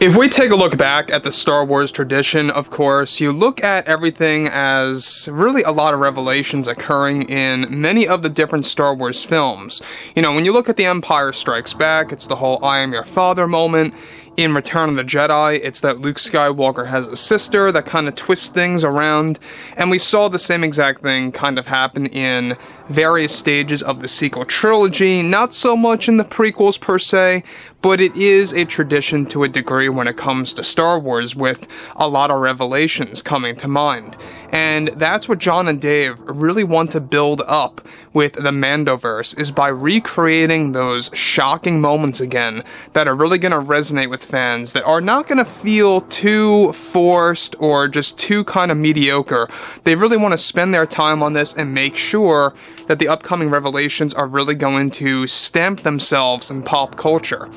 If we take a look back at the Star Wars tradition, of course, you look at everything as really a lot of revelations occurring in many of the different Star Wars films. You know, when you look at The Empire Strikes Back, it's the whole I am your father moment. In Return of the Jedi, it's that Luke Skywalker has a sister that kind of twists things around, and we saw the same exact thing kind of happen in various stages of the sequel trilogy, not so much in the prequels per se, but it is a tradition to a degree when it comes to Star Wars, with a lot of revelations coming to mind. And that's what Jon and Dave really want to build up with the Mandoverse, is by recreating those shocking moments again that are really going to resonate with fans, that are not going to feel too forced or just too kind of mediocre. They really want to spend their time on this and make sure that the upcoming revelations are really going to stamp themselves in pop culture.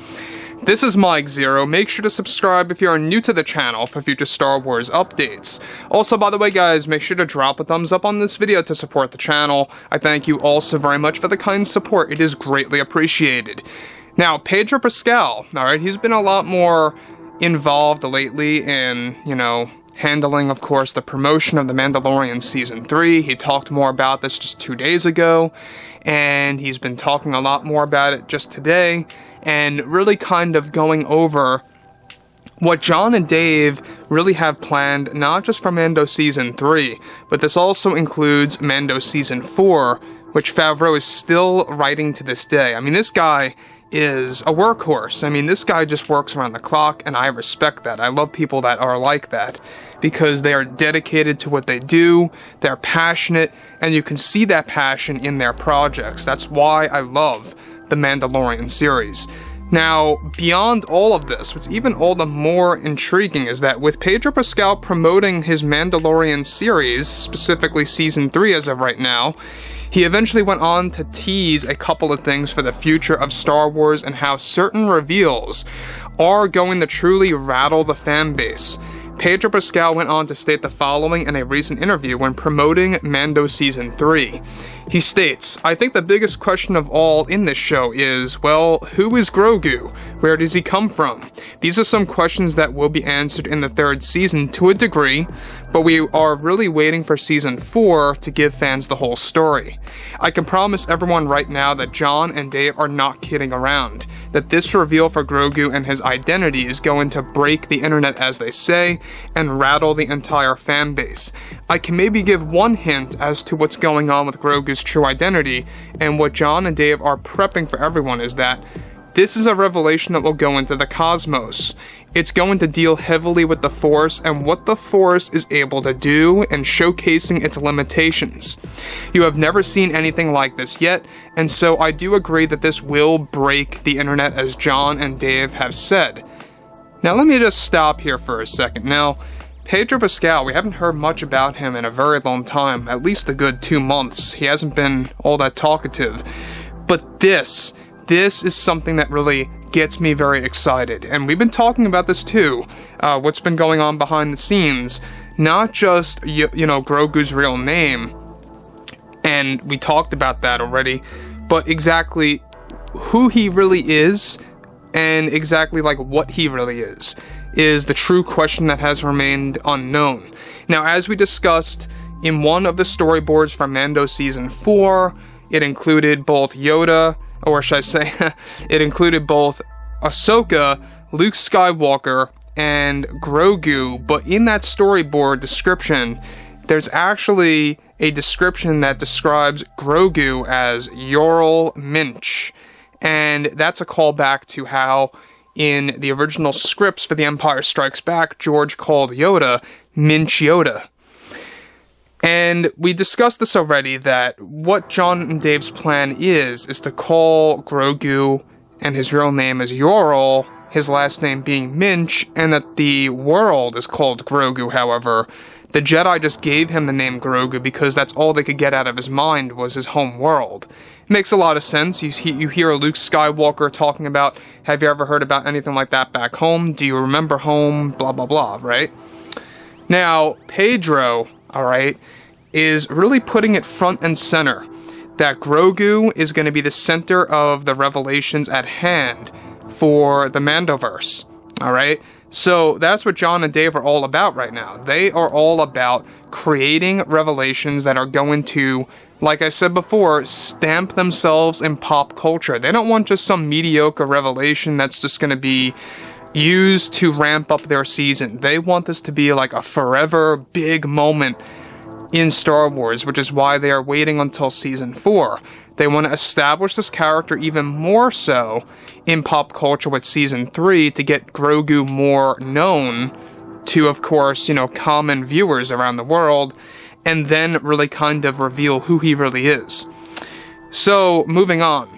This is Mike Zero. Make sure to subscribe if you are new to the channel for future Star Wars updates. Also, by the way guys, make sure to drop a thumbs up on this video to support the channel. I thank you all so very much for the kind support. It is greatly appreciated. Now, Pedro Pascal, alright, he's been a lot more involved lately in, handling, of course, the promotion of The Mandalorian Season 3. He talked more about this just 2 days ago, and he's been talking a lot more about it just today, and really kind of going over what Jon and Dave really have planned, not just for Mando Season 3, but this also includes Mando Season 4, which Favreau is still writing to this day. I mean, this guy is a workhorse. I mean, this guy just works around the clock, and I respect that. I love people that are like that, because they are dedicated to what they do, they're passionate, and you can see that passion in their projects. That's why I love the Mandalorian series. Now, beyond all of this, what's even all the more intriguing is that with Pedro Pascal promoting his Mandalorian series, specifically Season 3 as of right now, he eventually went on to tease a couple of things for the future of Star Wars and how certain reveals are going to truly rattle the fan base. Pedro Pascal went on to state the following in a recent interview when promoting Mando Season 3. He states, "I think the biggest question of all in this show is, well, who is Grogu? Where does he come from? These are some questions that will be answered in the third season to a degree, but we are really waiting for Season 4 to give fans the whole story. I can promise everyone right now that Jon and Dave are not kidding around, that this reveal for Grogu and his identity is going to break the internet, as they say, and rattle the entire fan base. I can maybe give one hint as to what's going on with Grogu's true identity, and what Jon and Dave are prepping for everyone is that this is a revelation that will go into the cosmos. It's going to deal heavily with the Force and what the Force is able to do, and showcasing its limitations. You have never seen anything like this yet, and so I do agree that this will break the internet, as Jon and Dave have said." Now let me just stop here for a second. Now, Pedro Pascal, we haven't heard much about him in a very long time, at least a good 2 months. He hasn't been all that talkative. But this is something that really gets me very excited. And we've been talking about this too, what's been going on behind the scenes. Not just, Grogu's real name, and we talked about that already, but exactly who he really is, and exactly what he really is the true question that has remained unknown. Now, as we discussed in one of the storyboards for Mando Season 4, it included both Yoda, or should I say, it included both Ahsoka, Luke Skywalker, and Grogu, but in that storyboard description, there's actually a description that describes Grogu as Yoral Minch, and that's a callback to how in the original scripts for The Empire Strikes Back, George called Yoda Minch Yoda. And we discussed this already, that what Jon and Dave's plan is to call Grogu and his real name is Yoral, his last name being Minch, and that the world is called Grogu. However, the Jedi just gave him the name Grogu because that's all they could get out of his mind was his home world. It makes a lot of sense. You hear Luke Skywalker talking about, have you ever heard about anything like that back home? Do you remember home? Blah, blah, blah, right? Now, Pedro, alright, is really putting it front and center that Grogu is going to be the center of the revelations at hand for the Mandoverse, alright? So that's what John and Dave are all about right now. They are all about creating revelations that are going to, like I said before, stamp themselves in pop culture. They don't want just some mediocre revelation that's just going to be used to ramp up their season. They want this to be like a forever big moment in Star Wars, which is why they are waiting until season 4. They want to establish this character even more so in pop culture with season 3 to get Grogu more known to, of course, common viewers around the world, and then really kind of reveal who he really is. So, moving on.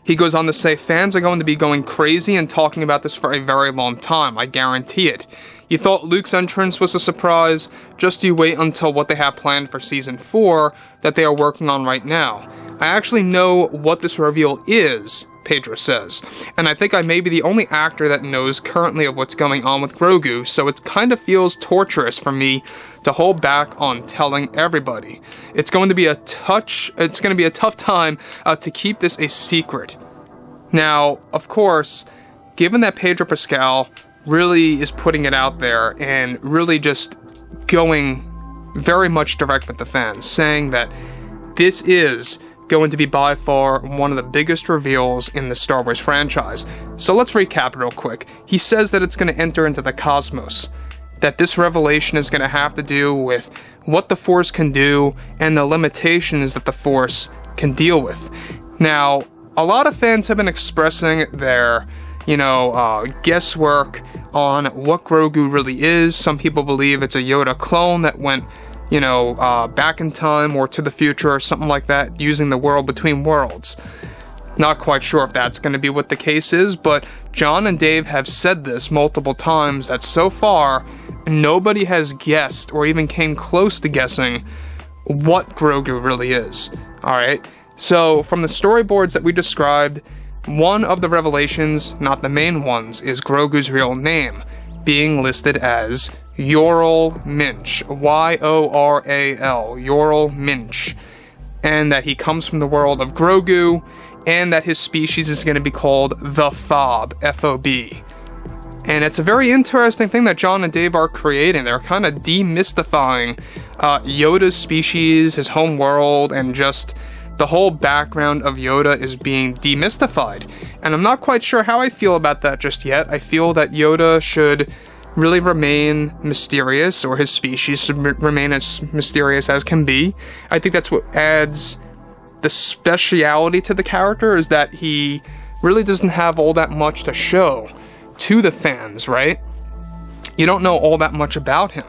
He goes on to say, fans are going to be going crazy and talking about this for a very long time, I guarantee it. You thought Luke's entrance was a surprise? Just you wait until what they have planned for season 4 that they are working on right now. I actually know what this reveal is, Pedro says, and I think I may be the only actor that knows currently of what's going on with Grogu, so it kind of feels torturous for me to hold back on telling everybody. It's going to be a tough time to keep this a secret. Now, of course, given that Pedro Pascal really is putting it out there and really just going very much direct with the fans, saying that this is going to be by far one of the biggest reveals in the Star Wars franchise. So let's recap real quick. He says that it's going to enter into the cosmos, that this revelation is going to have to do with what the Force can do and the limitations that the Force can deal with. Now, a lot of fans have been expressing their guesswork on what Grogu really is. Some people believe it's a Yoda clone that went, back in time or to the future or something like that, using the world between worlds. Not quite sure if that's going to be what the case is, but John and Dave have said this multiple times that so far, nobody has guessed or even came close to guessing what Grogu really is. Alright, so from the storyboards that we described, one of the revelations, not the main ones, is Grogu's real name, being listed as Yoral Minch, Y-O-R-A-L, Yoral Minch, and that he comes from the world of Grogu, and that his species is going to be called the Fob, F-O-B. And it's a very interesting thing that John and Dave are creating. They're kind of demystifying Yoda's species, his home world, and just the whole background of Yoda is being demystified. And I'm not quite sure how I feel about that just yet. I feel that Yoda should really remain mysterious, or his species should remain as mysterious as can be. I think that's what adds the speciality to the character, is that he really doesn't have all that much to show to the fans, right? You don't know all that much about him.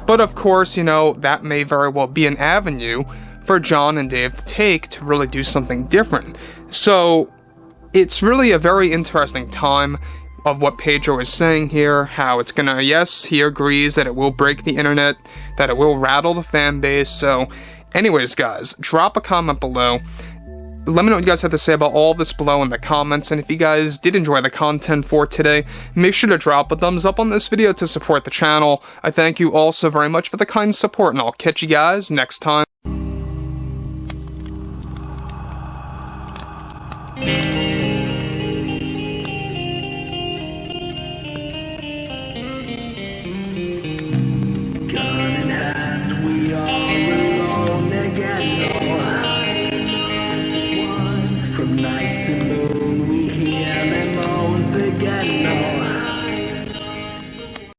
But of course, that may very well be an avenue for John and Dave to take to really do something different. So it's really a very interesting time of what Pedro is saying here, how it's gonna, yes, he agrees that it will break the internet, that it will rattle the fan base. So anyways, guys, drop a comment below. Let me know what you guys have to say about all this below in the comments, and if you guys did enjoy the content for today, make sure to drop a thumbs up on this video to support the channel. I thank you all so very much for the kind support, and I'll catch you guys next time. From night to moon, we hear them moans again.